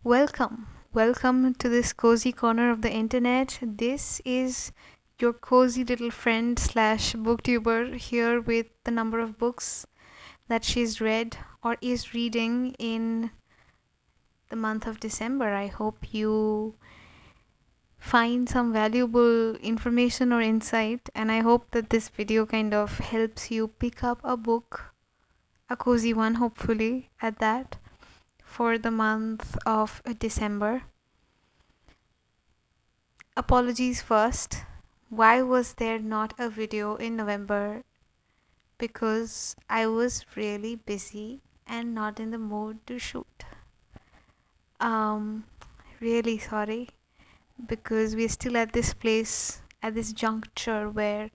Welcome to this cozy corner of the internet. This is your cozy little friend slash booktuber here with the number of books that she's read or is reading in the month of December. I hope you find some valuable information or insight, and I hope that this video kind of helps you pick up a book, a cozy one, hopefully, at that, for the month of December. Apologies first. Why was there not a video in November? Because I was really busy and not in the mood to shoot. Um, really sorry because we're still at this place, at this juncture where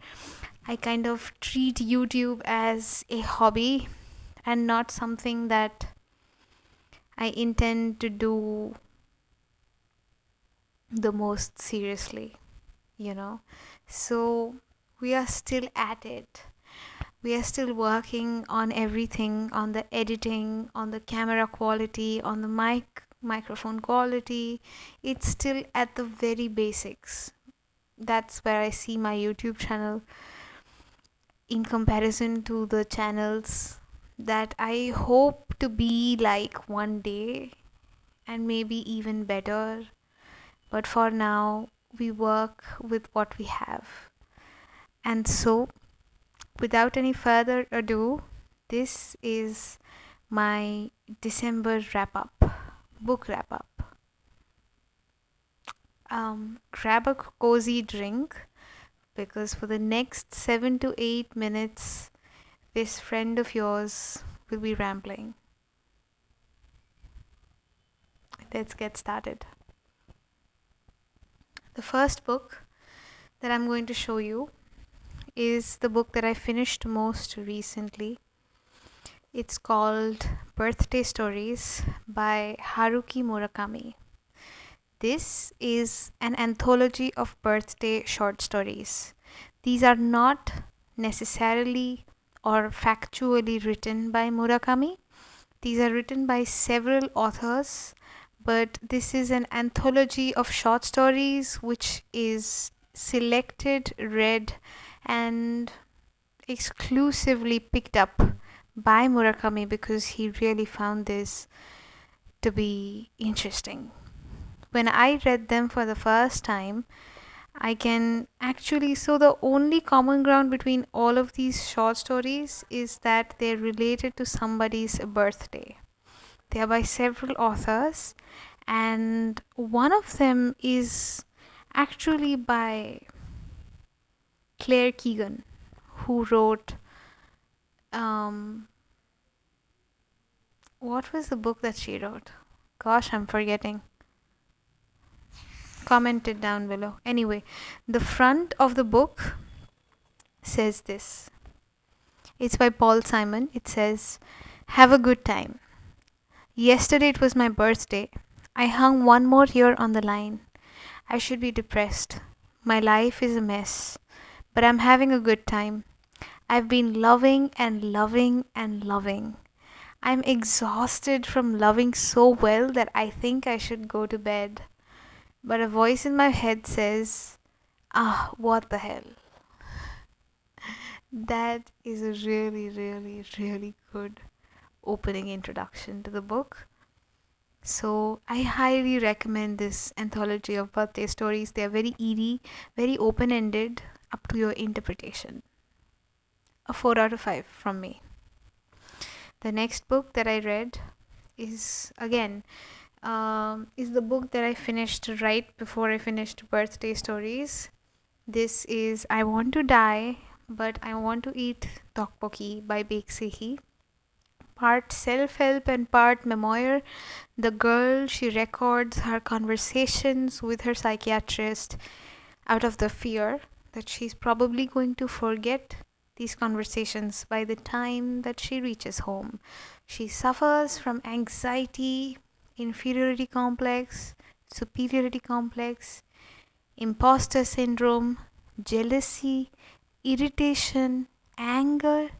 I kind of treat YouTube as a hobby and not something that I intend to do the most seriously, you know. So we are still at it. We are still working on everything, on the editing, on the camera quality, on the microphone quality. It's still at the very basics. That's where I see my YouTube channel in comparison to the channels that I hope to be like one day, and maybe even better. But for now, we work with what we have. And so, without any further ado, this is my December wrap up, book wrap up. Grab a cozy drink because for the next 7 to 8 minutes, this friend of yours will be rambling. Let's get started. The first book that I'm going to show you is the book that I finished most recently. It's called Birthday Stories by Haruki Murakami. This is an anthology of birthday short stories. These are not necessarily or factually written by Murakami. These are written by several authors, but this is an anthology of short stories which is selected, read, and exclusively picked up by Murakami because he really found this to be interesting. When I read them for the first time, I can actually, so the only common ground between all of these short stories is that they're related to somebody's birthday. They are by several authors, and one of them is actually by Claire Keegan, who wrote what was the book that she wrote? Gosh, I'm forgetting. Comment it down below. Anyway, the front of the book says this. It's by Paul Simon. It says, "Have a good time. Yesterday it was my birthday. I hung one more year on the line. I should be depressed. My life is a mess. But I'm having a good time. I've been loving and loving and loving. I'm exhausted from loving so well that I think I should go to bed. But a voice in my head says, what the hell?" That is a really, really, really good opening introduction to the book. So I highly recommend this anthology of birthday stories. They are very eerie, very open-ended, up to your interpretation. A 4 out of 5 from me. The next book that I read is is the book that I finished right before I finished Birthday Stories. This is I Want to Die, but I Want to Eat Tteokbokki by Baek Se-hee. Part self-help and part memoir. The girl, she records her conversations with her psychiatrist out of the fear that she's probably going to forget these conversations by the time that she reaches home. She suffers from anxiety, inferiority complex, superiority complex, imposter syndrome, jealousy, irritation, anger,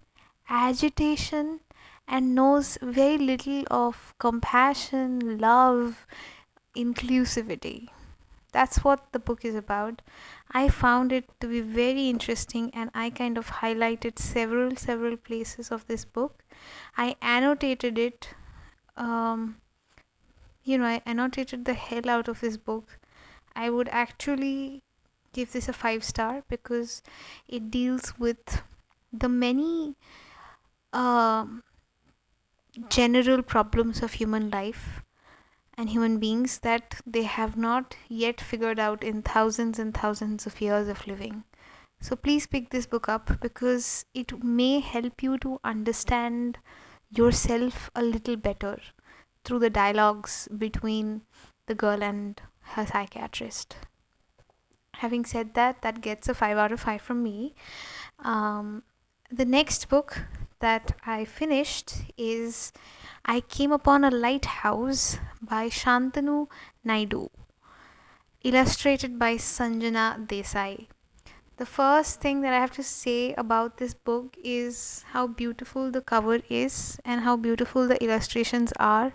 agitation, and knows very little of compassion, love, inclusivity. That's what the book is about. I found it to be very interesting, and I kind of highlighted several places of this book. I annotated it. Um, I annotated the hell out of this book. I would actually give this a 5 star because it deals with the many um, general problems of human life and human beings that they have not yet figured out in thousands and thousands of years of living. So please pick this book up because it may help you to understand yourself a little better through the dialogues between the girl and her psychiatrist. Having said that, that gets a 5 out of 5 from me. Um, the next book that I finished is I Came Upon a Lighthouse by Shantanu Naidu, illustrated by Sanjana Desai. The first thing that I have to say about this book is how beautiful the cover is and how beautiful the illustrations are.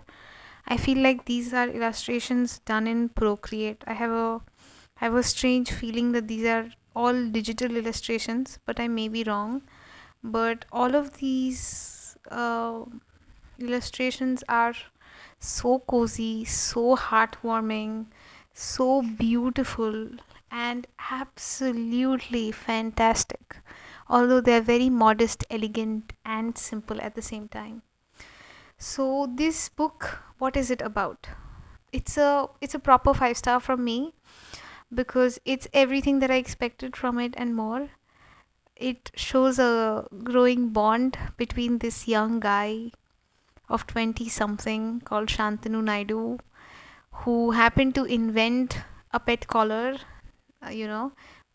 I feel like these are illustrations done in Procreate. I have a strange feeling that these are all digital illustrations, but I may be wrong. But all of these illustrations are so cozy, so heartwarming, so beautiful, and absolutely fantastic. Although they're very modest, elegant, and simple at the same time. So this book, what is it about? It's a proper 5 star from me because it's everything that I expected from it and more. It shows a growing bond between this young guy of 20 something called Shantanu Naidu, who happened to invent a pet collar,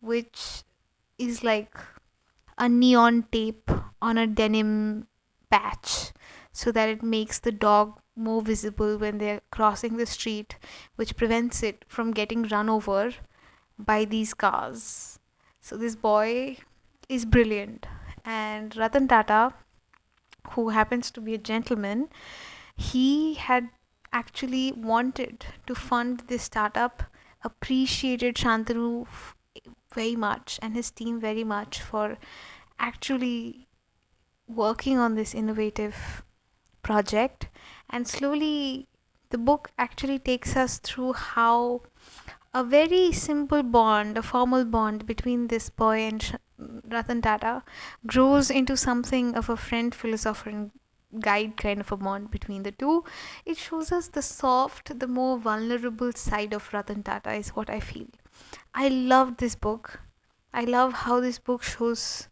which is like a neon tape on a denim patch so that it makes the dog more visible when they're crossing the street, which prevents it from getting run over by these cars. So this boy is brilliant. And Ratan Tata, who happens to be a gentleman, he had actually wanted to fund this startup, appreciated Shantanu very much and his team very much for actually working on this innovative project. And slowly, the book actually takes us through how a very simple bond, a formal bond between this boy and Ratan Tata grows into something of a friend, philosopher, and guide kind of a bond between the two. It shows us the soft, the more vulnerable side of Ratan Tata, is what I feel. I love this book. I love how this book shows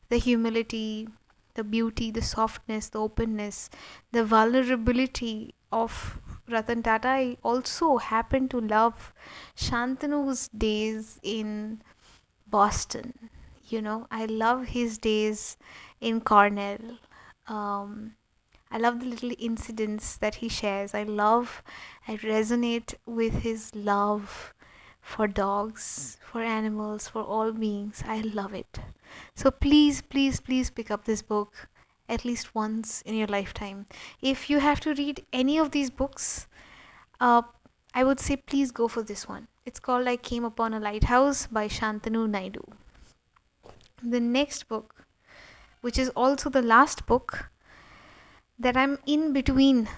the humility, the beauty, the softness, the openness, the vulnerability of Ratan Tata. I also happen to love Shantanu's days in Boston. I love his days in Cornell. Um, I love the little incidents that he shares. I resonate with his love for dogs, for animals, for all beings. I love it. So please, please, please pick up this book at least once in your lifetime. If you have to read any of these books, uh, I would say please go for this one. It's called I Came Upon a Lighthouse by Shantanu Naidu. The next book, which is also the last book that I'm in between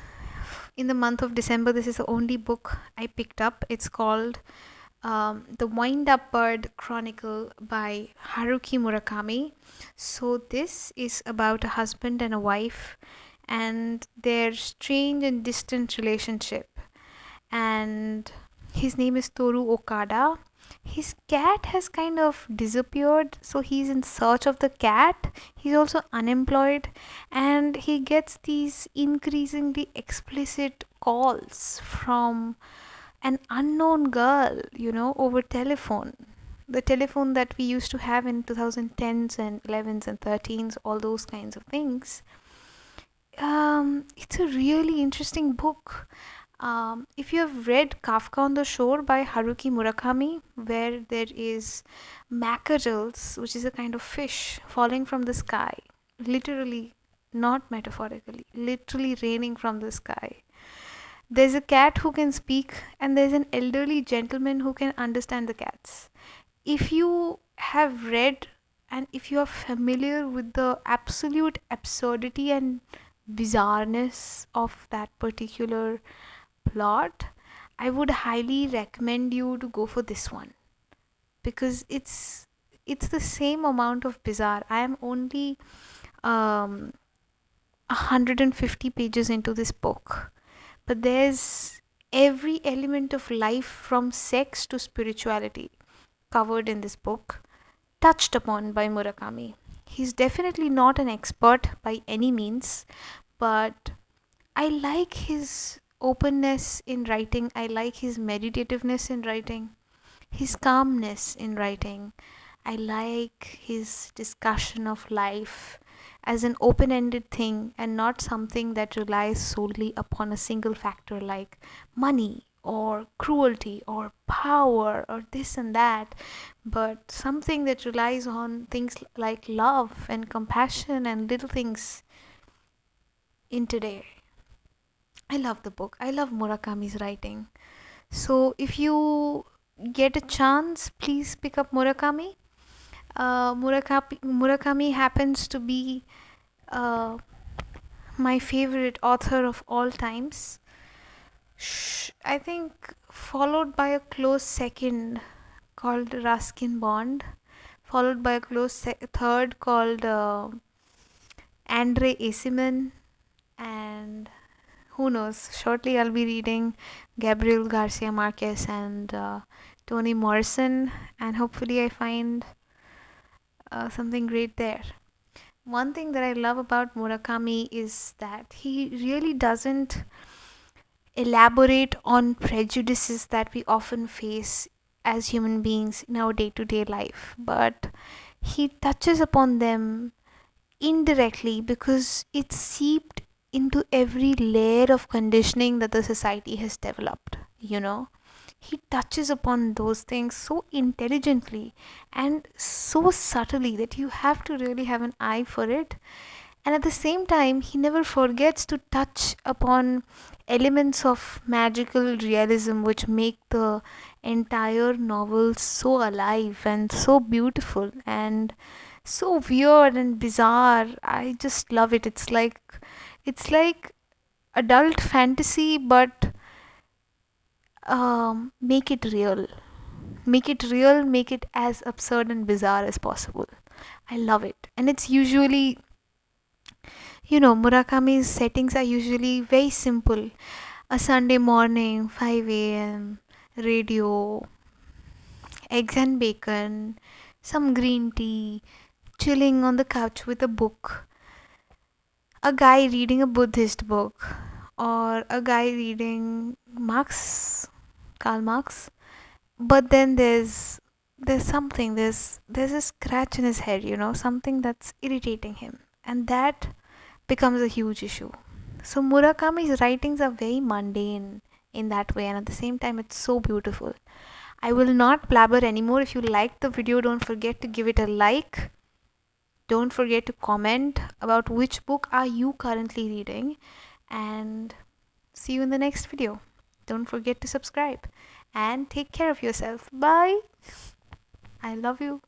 in the month of December, this is the only book I picked up. It's called The Wind Up Bird Chronicle by Haruki Murakami. So, this is about a husband and a wife and their strange and distant relationship. And his name is Toru Okada. His cat has kind of disappeared, so he's in search of the cat. He's also unemployed, and he gets these increasingly explicit calls from an unknown girl, over telephone. The telephone that we used to have in 2010s and 11s and 13s, all those kinds of things. It's a really interesting book. If you have read Kafka on the Shore by Haruki Murakami, where there is mackerels, which is a kind of fish falling from the sky, literally not metaphorically, literally raining from the sky. There's a cat who can speak, and there's an elderly gentleman who can understand the cats. If you have read and if you are familiar with the absolute absurdity and bizarreness of that particular plot, I would highly recommend you to go for this one, because it's the same amount of bizarre. I am only 150 pages into this book, but there's every element of life from sex to spirituality covered in this book, touched upon by Murakami. He's definitely not an expert by any means, but I like his openness in writing. I like his meditativeness in writing, his calmness in writing. I like his discussion of life as an open ended thing and not something that relies solely upon a single factor like money or cruelty or power or this and that, but something that relies on things like love and compassion and little things in today. I love the book. I love Murakami's writing. So if you get a chance, please pick up Murakami. Murakami happens to be uh, my favorite author of all times. I think followed by a close second called Ruskin Bond, followed by a close third called Andre Asiman, and who knows, shortly I'll be reading Gabriel Garcia Marquez and Toni Morrison, and hopefully I find something great there. One thing that I love about Murakami is that he really doesn't elaborate on prejudices that we often face as human beings in our day to day life, but he touches upon them indirectly because it's seeped into every layer of conditioning that the society has developed, you know. He touches upon those things so intelligently and so subtly that you have to really have an eye for it. And at the same time, he never forgets to touch upon elements of magical realism which make the entire novel so alive and so beautiful and so weird and bizarre. I just love it. It's like adult fantasy, but make it real. Make it real, make it as absurd and bizarre as possible. I love it. And it's usually, Murakami's settings are usually very simple. A Sunday morning, 5 a.m., radio, eggs and bacon, some green tea, chilling on the couch with a book, a guy reading a Buddhist book, or a guy reading Karl Marx. But then there's something, there's a scratch in his head, something that's irritating him, and that becomes a huge issue. So Murakami's writings are very mundane in that way, and at the same time it's so beautiful. I will not blabber anymore. If you liked the video, don't forget to give it a like. Don't forget to comment about which book are you currently reading, and see you in the next video. Don't forget to subscribe and take care of yourself. Bye. I love you.